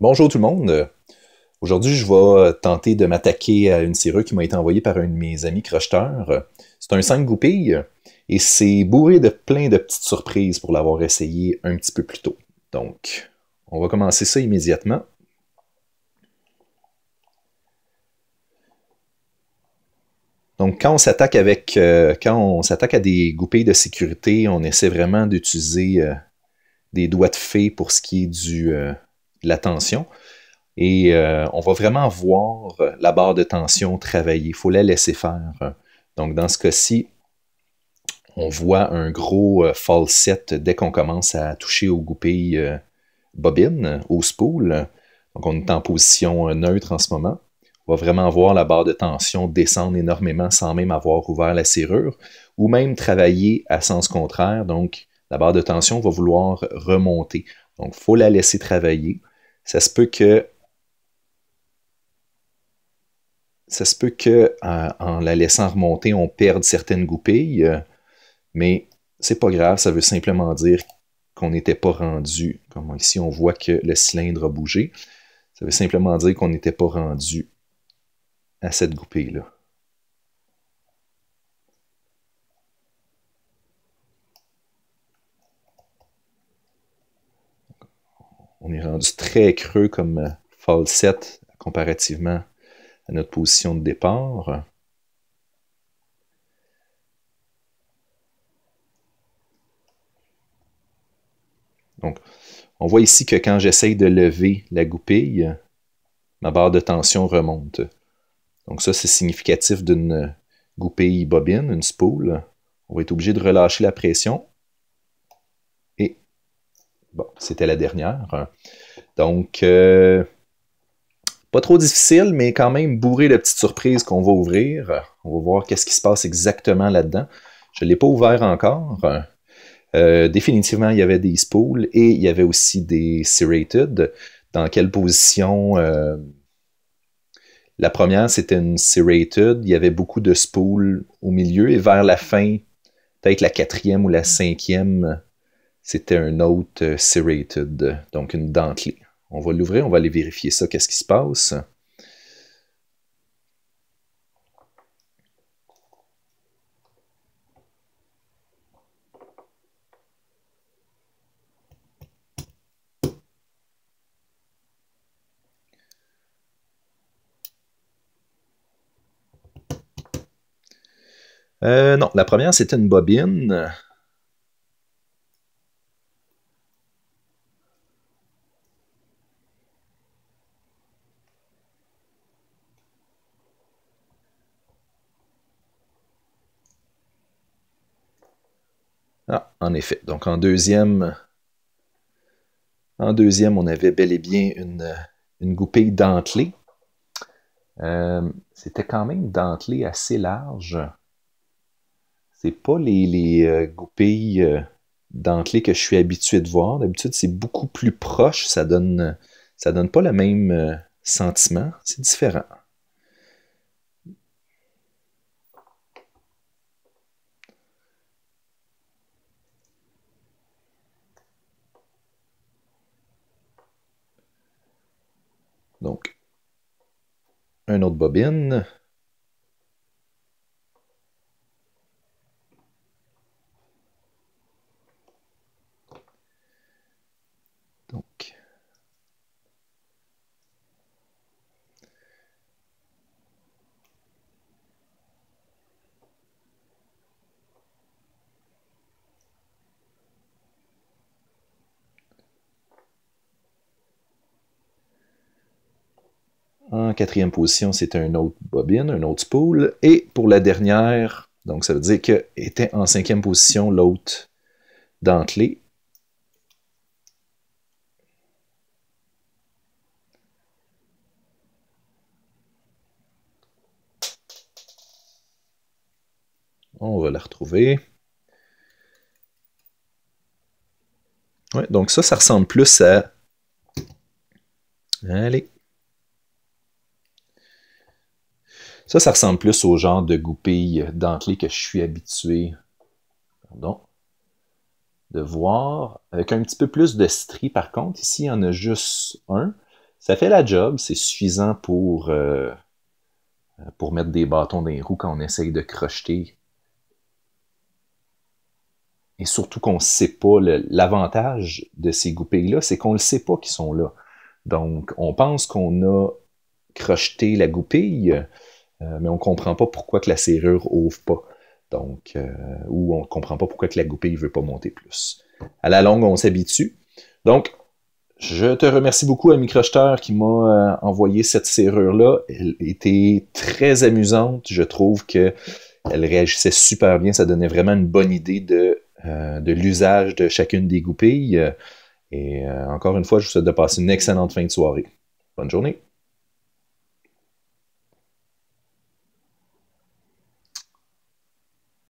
Bonjour tout le monde. Aujourd'hui, je vais tenter de m'attaquer à une serrure qui m'a été envoyée par un de mes amis crocheteurs. C'est un 5 goupilles et c'est bourré de plein de petites surprises pour l'avoir essayé un petit peu plus tôt. Donc, on va commencer ça immédiatement. Donc, quand on s'attaque à des goupilles de sécurité, on essaie vraiment d'utiliser des doigts de fée pour ce qui est de la tension. Et on va vraiment voir la barre de tension travailler. Il faut la laisser faire. Donc, dans ce cas-ci, on voit un gros falset dès qu'on commence à toucher aux goupilles bobines, au spool. Donc, on est en position neutre en ce moment. On va vraiment voir la barre de tension descendre énormément sans même avoir ouvert la serrure, ou même travailler à sens contraire. Donc, la barre de tension va vouloir remonter. Donc, il faut la laisser travailler. Ça se peut que en la laissant remonter, on perde certaines goupilles, mais c'est pas grave, ça veut simplement dire qu'on n'était pas rendu, comme ici on voit que le cylindre a bougé, ça veut simplement dire qu'on n'était pas rendu à cette goupille-là. On est rendu très creux comme falset comparativement à notre position de départ. Donc, on voit ici que quand j'essaye de lever la goupille, ma barre de tension remonte. Donc ça, c'est significatif d'une goupille bobine, une spool. On va être obligé de relâcher la pression. Et, bon, c'était la dernière. Donc, pas trop difficile, mais quand même bourré de petites surprises qu'on va ouvrir. On va voir qu'est-ce qui se passe exactement là-dedans. Je ne l'ai pas ouvert encore. Définitivement, il y avait des spools et il y avait aussi des serrated. Dans quelle position la première, c'était une serrated. Il y avait beaucoup de spools au milieu. Et vers la fin, peut-être la quatrième ou la cinquième, c'était un autre serrated, donc une dentelée. On va l'ouvrir, on va aller vérifier ça, qu'est-ce qui se passe. Non, la première, c'était une bobine. Ah, en effet. Donc en deuxième, on avait bel et bien une goupille dentelée. C'était quand même dentelé assez large. C'est pas les goupilles dentelées que je suis habitué de voir. D'habitude, c'est beaucoup plus proche. Ça donne pas le même sentiment. C'est différent. Donc, un autre bobine. Donc, en quatrième position, c'était un autre bobine, un autre spool. Et pour la dernière, donc ça veut dire que était en cinquième position l'autre dentelé. On va la retrouver. Ouais, donc ça ressemble plus à... Allez. Ça ressemble plus au genre de goupille dentelée que je suis habitué de voir. Avec un petit peu plus de stries, par contre. Ici, il y en a juste un. Ça fait la job, c'est suffisant pour mettre des bâtons dans les roues quand on essaye de crocheter. Et surtout qu'on ne sait pas, l'avantage de ces goupilles-là, c'est qu'on ne le sait pas qu'ils sont là. Donc, on pense qu'on a crocheté la goupille, mais on ne comprend pas pourquoi que la serrure ouvre pas. Donc, ou on ne comprend pas pourquoi que la goupille ne veut pas monter plus. À la longue, on s'habitue. Donc, je te remercie beaucoup, ami crocheteur, qui m'a envoyé cette serrure-là. Elle était très amusante. Je trouve qu'elle réagissait super bien. Ça donnait vraiment une bonne idée de l'usage de chacune des goupilles. Et encore une fois, je vous souhaite de passer une excellente fin de soirée. Bonne journée.